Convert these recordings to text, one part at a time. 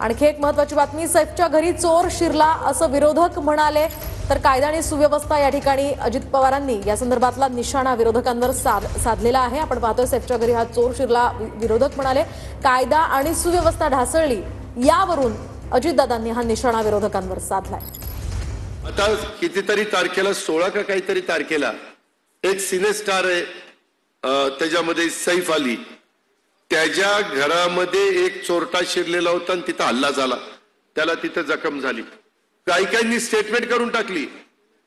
आणखी एक महत्त्वाची बातमी, सैफच्या घरी चोर शिरला असं विरोधक म्हणाले, तर कायदा आणि सुव्यवस्था या ठिकाणी अजित पवारांनी या संदर्भातला निशाणा विरोधकांवर साधलेला आहे। आपण पाहतोय सैफच्या घरी हा चोर शिरला, विरोधक म्हणाले कायदा आणि सुव्यवस्था ढासळली, यावरून अजितदादांनी हा निशाणा विरोधकांवर साधलाय। आता कितीतरी तारखेला 16 का काहीतरी तारखेला एक सिनेस्टार आहे, त्याच्यामध्ये सैफ अली, त्याच्या घरामध्ये एक चोरटा शिरलेला होता आणि तिथं हल्ला झाला, त्याला तिथं जखम झाली। काही काहींनी स्टेटमेंट करून टाकली,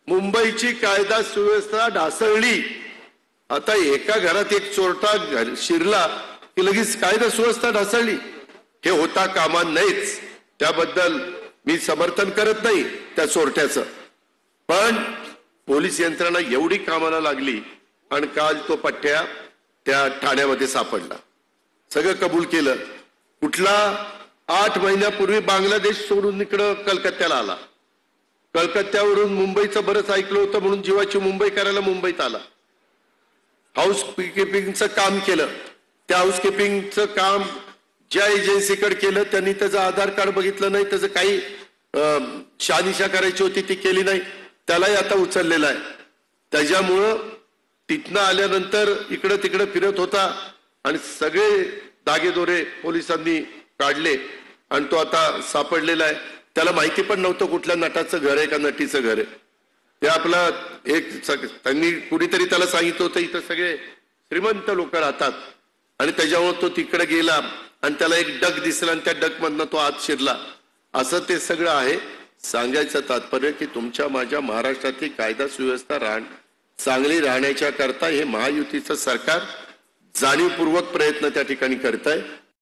मुंबईची कायदा सुव्यवस्था ढासळली। आता एका घरात एक चोरटा शिरला की लगेच कायदा सुव्यवस्था ढासळली, हे होता कामा नयेच। त्याबद्दल मी समर्थन करत नाही त्या चोरट्याचं, पण पोलीस यंत्रणा एवढी कामाला लागली आणि काल तो पठ्ठ्या त्या ठाण्यामध्ये सापडला, सगळं कबूल केलं। कुठला 8 महिन्यापूर्वी बांगलादेश सोडून इकडं कलकत्त्याला आला, कलकत्त्यावरून मुंबईचं बरंच ऐकलं होतं म्हणून जीवाची मुंबई करायला मुंबईत आला, हाऊस कीपिंगचं काम केलं। त्या हाऊस कीपिंगचं काम ज्या एजन्सीकडे केलं त्यांनी त्याचं आधार कार्ड बघितलं नाही, त्याचं काही शहानिशा करायची होती ती केली नाही, त्यालाही आता उचललेला आहे। त्याच्यामुळं तिथनं आल्यानंतर इकडं तिकडं फिरत होता आणि सगळे दागेदोरे पोलिसांनी काढले आणि तो आता सापडलेला आहे। त्याला माहिती पण नव्हतं कुठल्या नटाचं घर आहे का नटीचं घर आहे। ते आपला एक त्यांनी कुणीतरी त्याला सांगितलं होतं इथं सगळे श्रीमंत लोक राहतात आणि त्याच्यामुळे तो तिकडे गेला आणि त्याला एक डग दिसला आणि त्या डग मधनं तो आत शिरला, असं ते सगळं आहे। सांगायचं तात्पर्य की तुमच्या माझ्या महाराष्ट्रातली कायदा सुव्यवस्था चांगली राहण्याच्या करता हे महायुतीचं सरकार जाणीवपूर्वक प्रयत्न त्या ठिकाणी करत आहे।